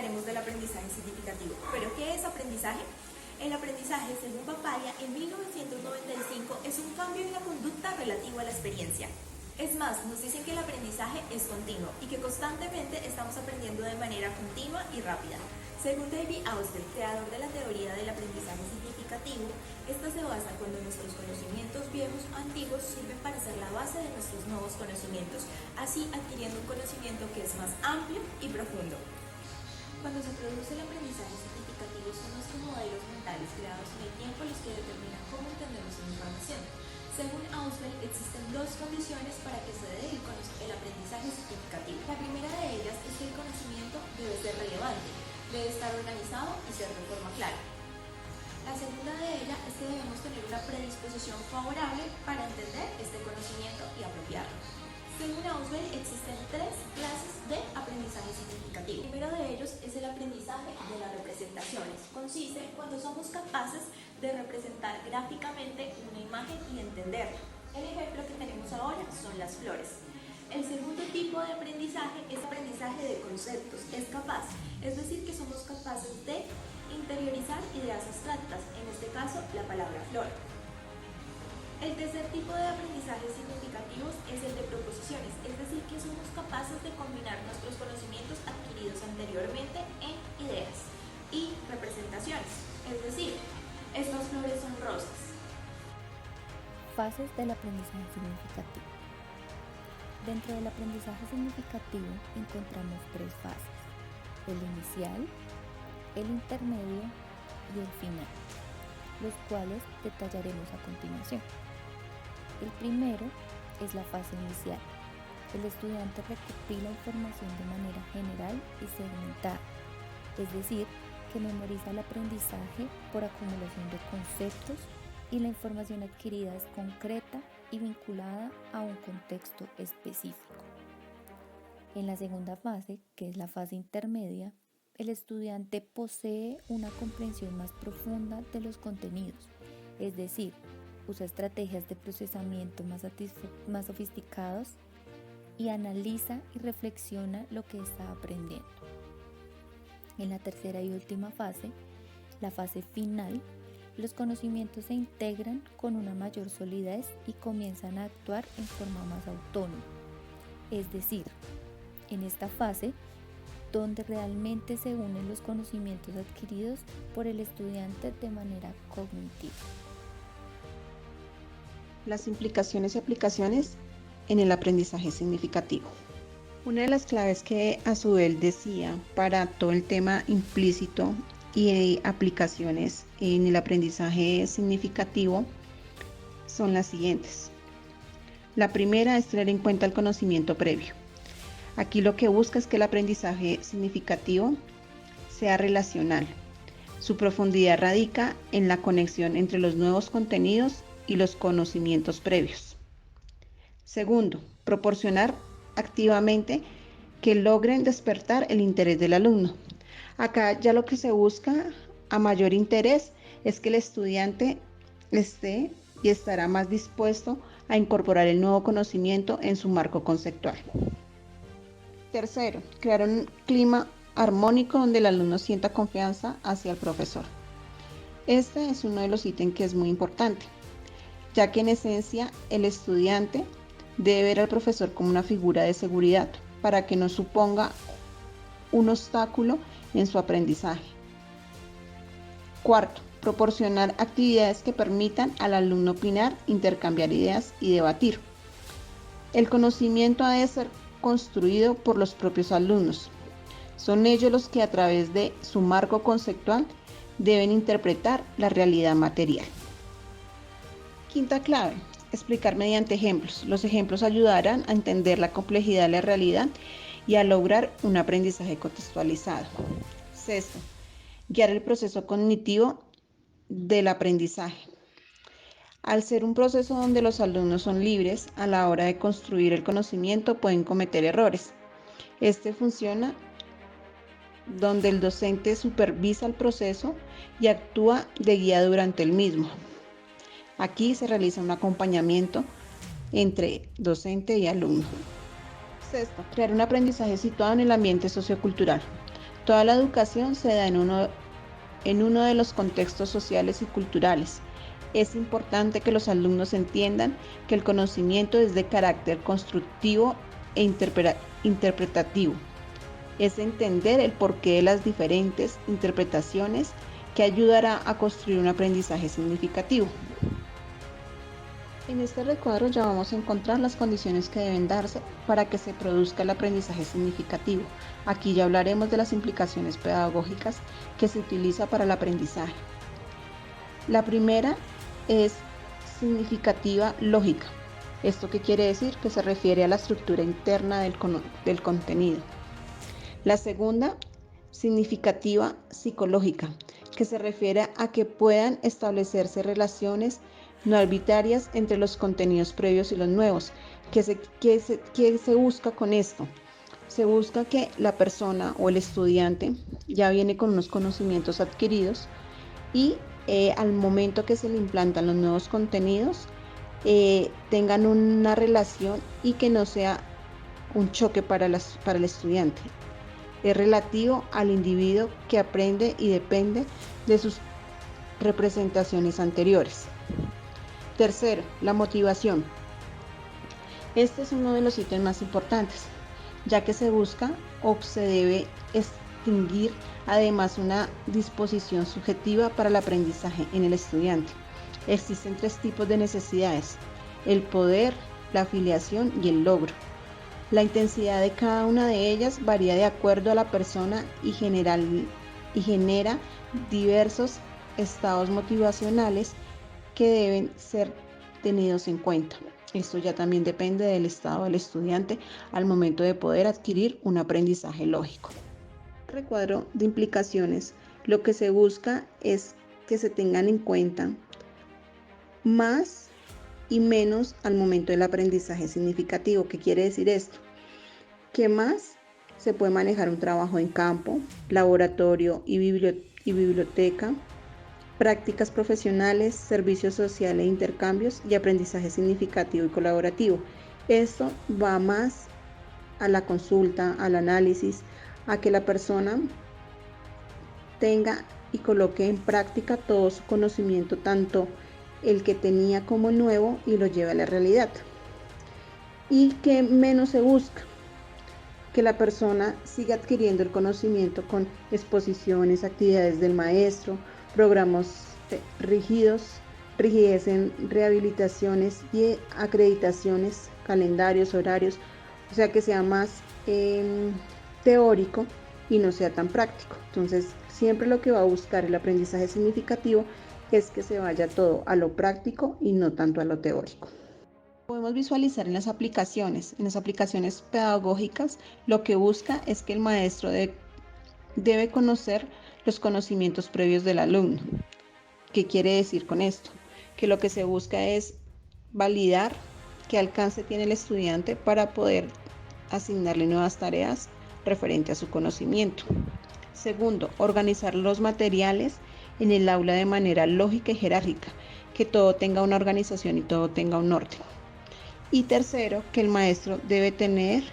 hablaremos del aprendizaje significativo. ¿Pero qué es aprendizaje? El aprendizaje, según Papaya, en 1995 es un cambio en la conducta relativo a la experiencia. Es más, nos dicen que el aprendizaje es continuo y que constantemente estamos aprendiendo de manera continua y rápida. Según David Ausubel, creador de la teoría del aprendizaje significativo, esta se basa cuando nuestros conocimientos viejos o antiguos sirven para ser la base de nuestros nuevos conocimientos, así adquiriendo un conocimiento que es más amplio y profundo. Cuando se produce el aprendizaje significativo son nuestros modelos mentales creados en el tiempo los que determinan cómo entendemos la información. Según Ausubel, existen dos condiciones para que se dé el aprendizaje significativo. La primera de ellas es que el conocimiento debe ser relevante, debe estar organizado y ser de forma clara. La segunda de ellas es que debemos tener una predisposición favorable para entender este conocimiento y apropiarlo. Según Ausubel, existen tres clases de aprendizaje significativo. El primero de ellos es el aprendizaje de las representaciones. Consiste cuando somos capaces de representar gráficamente una imagen y entenderla. El ejemplo que tenemos ahora son las flores. El segundo tipo de aprendizaje es aprendizaje de conceptos. Es decir, que somos capaces de interiorizar ideas abstractas, en este caso la palabra flor. El tercer tipo de aprendizaje significativos es el de proposiciones, es decir, que somos capaces de combinar nuestros conocimientos adquiridos anteriormente en ideas y representaciones, es decir, estas flores son rosas. Fases del aprendizaje significativo. Dentro del aprendizaje significativo encontramos tres fases: el inicial, el intermedio y el final, los cuales detallaremos a continuación. El primero es la fase inicial. El estudiante recopila información de manera general y segmentada, es decir, que memoriza el aprendizaje por acumulación de conceptos y la información adquirida es concreta y vinculada a un contexto específico. En la segunda fase, que es la fase intermedia, el estudiante posee una comprensión más profunda de los contenidos, es decir, usa estrategias de procesamiento más sofisticados y analiza y reflexiona lo que está aprendiendo. En la tercera y última fase, la fase final, los conocimientos se integran con una mayor solidez y comienzan a actuar en forma más autónoma. Es decir, en esta fase, donde realmente se unen los conocimientos adquiridos por el estudiante de manera cognitiva. Las implicaciones y aplicaciones en el aprendizaje significativo. Una de las claves que Ausubel decía para todo el tema implícito y aplicaciones en el aprendizaje significativo son las siguientes. La primera es tener en cuenta el conocimiento previo. Aquí lo que busca es que el aprendizaje significativo sea relacional. Su profundidad radica en la conexión entre los nuevos contenidos y los conocimientos previos. Segundo, proporcionar activamente que logren despertar el interés del alumno. Acá ya lo que se busca a mayor interés es que el estudiante esté y estará más dispuesto a incorporar el nuevo conocimiento en su marco conceptual. Tercero, crear un clima armónico donde el alumno sienta confianza hacia el profesor. Este es uno de los ítems que es muy importante, ya que en esencia el estudiante debe ver al profesor como una figura de seguridad para que no suponga un obstáculo en su aprendizaje. Cuarto, proporcionar actividades que permitan al alumno opinar, intercambiar ideas y debatir. El conocimiento ha de ser construido por los propios alumnos. Son ellos los que a través de su marco conceptual deben interpretar la realidad material. Quinta clave, explicar mediante ejemplos. Los ejemplos ayudarán a entender la complejidad de la realidad y a lograr un aprendizaje contextualizado. Sexto, guiar el proceso cognitivo del aprendizaje. Al ser un proceso donde los alumnos son libres a la hora de construir el conocimiento, pueden cometer errores. Este funciona donde el docente supervisa el proceso y actúa de guía durante el mismo. Aquí se realiza un acompañamiento entre docente y alumno. Sexto, crear un aprendizaje situado en el ambiente sociocultural. Toda la educación se da en uno de los contextos sociales y culturales. Es importante que los alumnos entiendan que el conocimiento es de carácter constructivo e interpretativo. Es entender el porqué de las diferentes interpretaciones que ayudará a construir un aprendizaje significativo. En este recuadro ya vamos a encontrar las condiciones que deben darse para que se produzca el aprendizaje significativo. Aquí ya hablaremos de las implicaciones pedagógicas que se utiliza para el aprendizaje. La primera es significativa lógica. ¿Esto qué quiere decir? Que se refiere a la estructura interna del contenido. La segunda, significativa psicológica, que se refiere a que puedan establecerse relaciones no arbitrarias entre los contenidos previos y los nuevos. ¿Qué se busca con esto? Se busca que la persona o el estudiante ya viene con unos conocimientos adquiridos y al momento que se le implantan los nuevos contenidos, tengan una relación y que no sea un choque para el estudiante. Es relativo al individuo que aprende y depende de sus representaciones anteriores. Tercero, la motivación. Este es uno de los ítems más importantes, ya que se busca o se debe extinguir además una disposición subjetiva para el aprendizaje en el estudiante. Existen 3 tipos de necesidades: el poder, la afiliación y el logro. La intensidad de cada una de ellas varía de acuerdo a la persona y genera diversos estados motivacionales que deben ser tenidos en cuenta. Esto ya también depende del estado del estudiante al momento de poder adquirir un aprendizaje lógico. En el recuadro de implicaciones, lo que se busca es que se tengan en cuenta más y menos al momento del aprendizaje significativo. ¿Qué quiere decir esto? Que más se puede manejar un trabajo en campo, laboratorio y biblioteca, prácticas profesionales, servicio social e intercambios y aprendizaje significativo y colaborativo. Esto va más a la consulta, al análisis, a que la persona tenga y coloque en práctica todo su conocimiento, tanto el que tenía como el nuevo, y lo lleve a la realidad. Y que menos se busca, que la persona siga adquiriendo el conocimiento con exposiciones, actividades del maestro, programas rigidez en rehabilitaciones y acreditaciones, calendarios, horarios, o sea que sea más teórico y no sea tan práctico. Entonces, siempre lo que va a buscar el aprendizaje significativo es que se vaya todo a lo práctico y no tanto a lo teórico. Podemos visualizar en las aplicaciones pedagógicas, lo que busca es que el maestro debe conocer los conocimientos previos del alumno. ¿Qué quiere decir con esto? Que lo que se busca es validar qué alcance tiene el estudiante para poder asignarle nuevas tareas referente a su conocimiento. Segundo, organizar los materiales en el aula de manera lógica y jerárquica, que todo tenga una organización y todo tenga un orden. Y tercero, que el maestro debe tener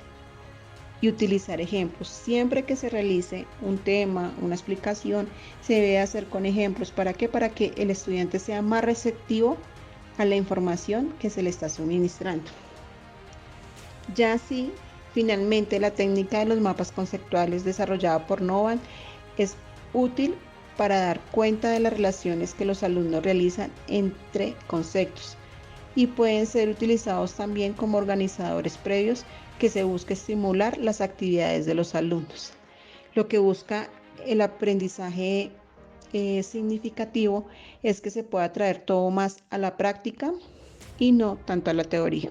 y utilizar ejemplos. Siempre que se realice un tema, una explicación, se debe hacer con ejemplos. ¿Para qué? Para que el estudiante sea más receptivo a la información que se le está suministrando. Ya así, finalmente, la técnica de los mapas conceptuales desarrollada por Novan es útil para dar cuenta de las relaciones que los alumnos realizan entre conceptos y pueden ser utilizados también como organizadores previos que se busca estimular las actividades de los alumnos. Lo que busca el aprendizaje significativo es que se pueda traer todo más a la práctica y no tanto a la teoría.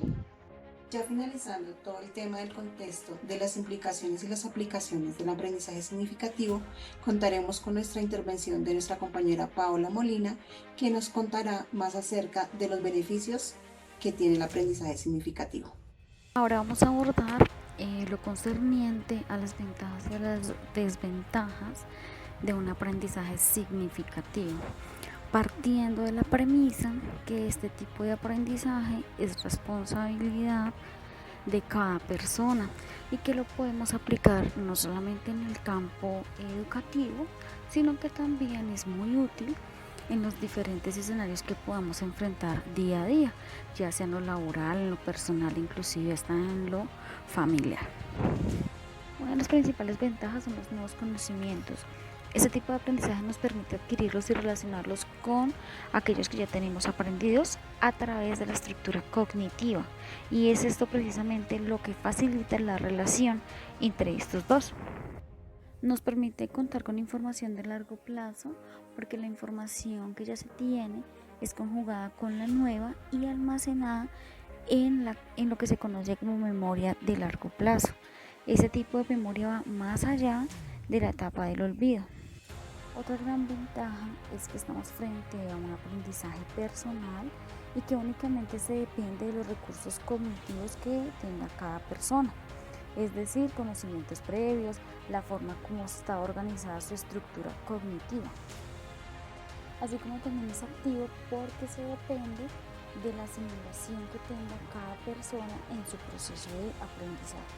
Ya finalizando todo el tema del contexto de las implicaciones y las aplicaciones del aprendizaje significativo, contaremos con nuestra intervención de nuestra compañera Paola Molina, que nos contará más acerca de los beneficios que tiene el aprendizaje significativo. Ahora vamos a abordar lo concerniente a las ventajas y a las desventajas de un aprendizaje significativo, partiendo de la premisa que este tipo de aprendizaje es responsabilidad de cada persona y que lo podemos aplicar no solamente en el campo educativo, sino que también es muy útil en los diferentes escenarios que podamos enfrentar día a día, ya sea en lo laboral, en lo personal, inclusive hasta en lo familiar. Una de las principales ventajas son los nuevos conocimientos. Este tipo de aprendizaje nos permite adquirirlos y relacionarlos con aquellos que ya tenemos aprendidos a través de la estructura cognitiva, y es esto precisamente lo que facilita la relación entre estos dos. Nos permite contar con información de largo plazo porque la información que ya se tiene es conjugada con la nueva y almacenada en lo que se conoce como memoria de largo plazo. Ese tipo de memoria va más allá de la etapa del olvido. Otra gran ventaja es que estamos frente a un aprendizaje personal y que únicamente se depende de los recursos cognitivos que tenga cada persona, es decir, conocimientos previos, la forma como está organizada su estructura cognitiva. Así como también es activo porque se depende de la asimilación que tenga cada persona en su proceso de aprendizaje.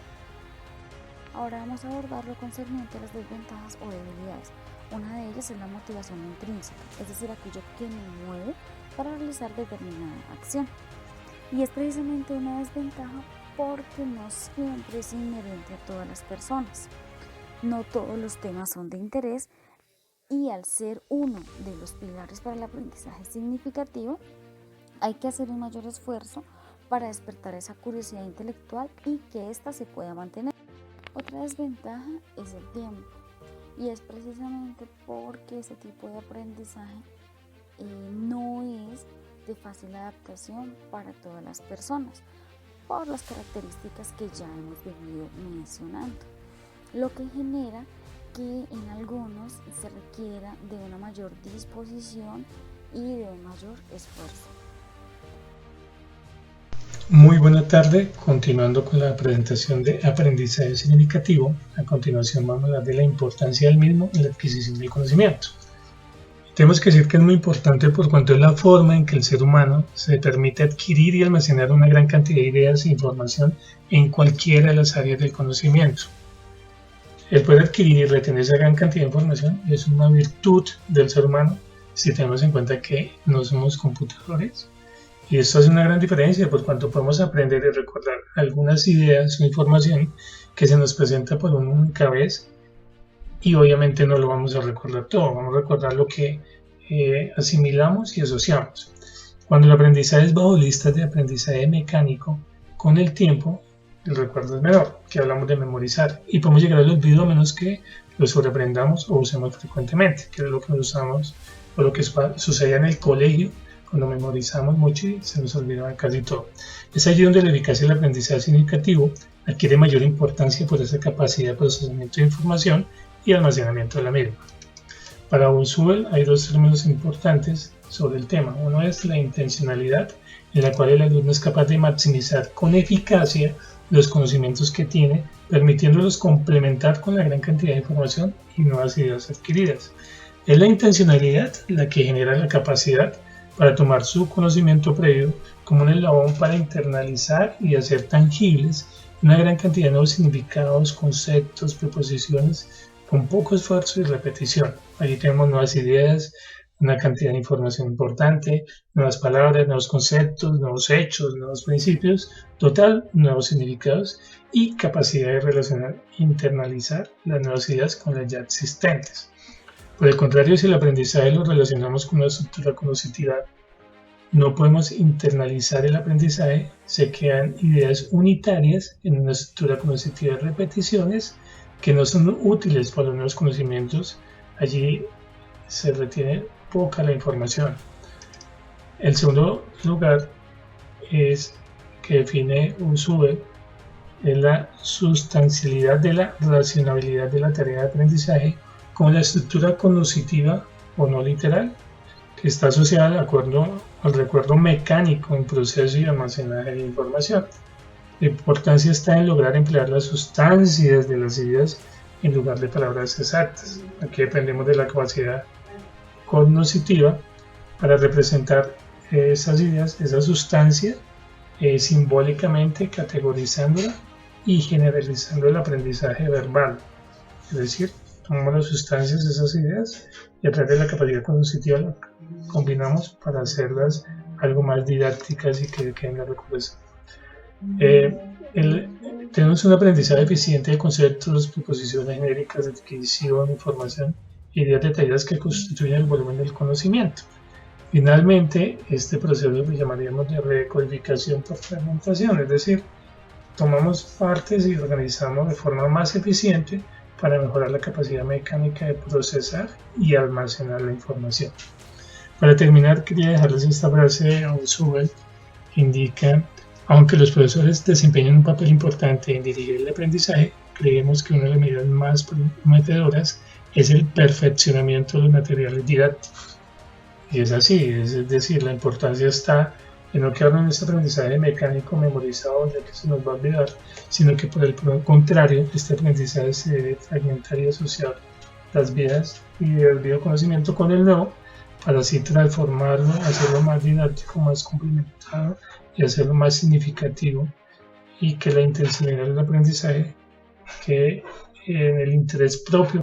Ahora vamos a abordar lo concerniente a las desventajas o debilidades. Una de ellas es la motivación intrínseca, es decir, aquello que me mueve para realizar determinada acción. Y es precisamente una desventaja porque no siempre es inherente a todas las personas. No todos los temas son de interés y al ser uno de los pilares para el aprendizaje significativo, hay que hacer un mayor esfuerzo para despertar esa curiosidad intelectual y que ésta se pueda mantener. Otra desventaja es el tiempo, y es precisamente porque ese tipo de aprendizaje no es de fácil adaptación para todas las personas, por las características que ya hemos venido mencionando, lo que genera que en algunos se requiera de una mayor disposición y de un mayor esfuerzo. Muy buena tarde, continuando con la presentación de aprendizaje significativo. A continuación vamos a hablar de la importancia del mismo en la adquisición del conocimiento. Tenemos que decir que es muy importante por cuanto es la forma en que el ser humano se permite adquirir y almacenar una gran cantidad de ideas e información en cualquiera de las áreas del conocimiento. El poder adquirir y retener esa gran cantidad de información es una virtud del ser humano si tenemos en cuenta que no somos computadores. Y esto hace una gran diferencia por cuanto podemos aprender y recordar algunas ideas o información que se nos presenta por una única vez, y obviamente no lo vamos a recordar todo, vamos a recordar lo que asimilamos y asociamos. Cuando el aprendizaje es bajo listas de aprendizaje mecánico, con el tiempo el recuerdo es menor, que hablamos de memorizar, y podemos llegar al olvido a menos que lo sobreaprendamos o usemos frecuentemente, que es lo que usamos o lo que sucedía en el colegio, cuando memorizamos mucho y se nos olvidaba casi todo. Es allí donde la eficacia del aprendizaje significativo adquiere mayor importancia por esa capacidad de procesamiento de información y almacenamiento de la misma. Para Kurzweil hay dos términos importantes sobre el tema. Uno es la intencionalidad, en la cual el alumno es capaz de maximizar con eficacia los conocimientos que tiene, permitiéndolos complementar con la gran cantidad de información y nuevas ideas adquiridas. Es la intencionalidad la que genera la capacidad para tomar su conocimiento previo como un eslabón para internalizar y hacer tangibles una gran cantidad de nuevos significados, conceptos, preposiciones, con poco esfuerzo y repetición. Allí tenemos nuevas ideas, una cantidad de información importante, nuevas palabras, nuevos conceptos, nuevos hechos, nuevos principios, total, nuevos significados y capacidad de relacionar, internalizar las nuevas ideas con las ya existentes. Por el contrario, si el aprendizaje lo relacionamos con una estructura cognitiva, no podemos internalizar el aprendizaje, se crean ideas unitarias en una estructura cognitiva de repeticiones que no son útiles para los nuevos conocimientos. Allí se retiene poca la información. El segundo lugar es que define Kurzweil es la sustancialidad de la racionalidad de la tarea de aprendizaje con la estructura cognitiva o no literal, que está asociada al recuerdo mecánico en proceso y almacenaje de información. La importancia está en lograr emplear las sustancias de las ideas en lugar de palabras exactas. Aquí dependemos de la capacidad cognitiva para representar esas ideas, esa sustancia simbólicamente categorizándola y generalizando el aprendizaje verbal. Es decir, tomamos las sustancias de esas ideas y a través de la capacidad cognitiva las combinamos para hacerlas algo más didácticas y que queden en la recordación. Tenemos un aprendizaje eficiente de conceptos, proposiciones genéricas, adquisición, información y ideas detalladas que constituyen el volumen del conocimiento. Finalmente, este proceso lo llamaríamos de recodificación por fragmentación, es decir, tomamos partes y organizamos de forma más eficiente para mejorar la capacidad mecánica de procesar y almacenar la información. Para terminar, quería dejarles esta frase de Sewell que indica: aunque los profesores desempeñan un papel importante en dirigir el aprendizaje, creemos que una de las medidas más prometedoras es el perfeccionamiento de los materiales didácticos. Y es así, es decir, la importancia está en no quedarnos en este aprendizaje mecánico memorizado ya que se nos va a olvidar, sino que por el contrario, este aprendizaje se debe fragmentar y asociar las vías y el bioconocimiento con el nuevo para así transformarlo, hacerlo más didáctico, más complementado y hacerlo más significativo, y que la intensidad del aprendizaje que en el interés propio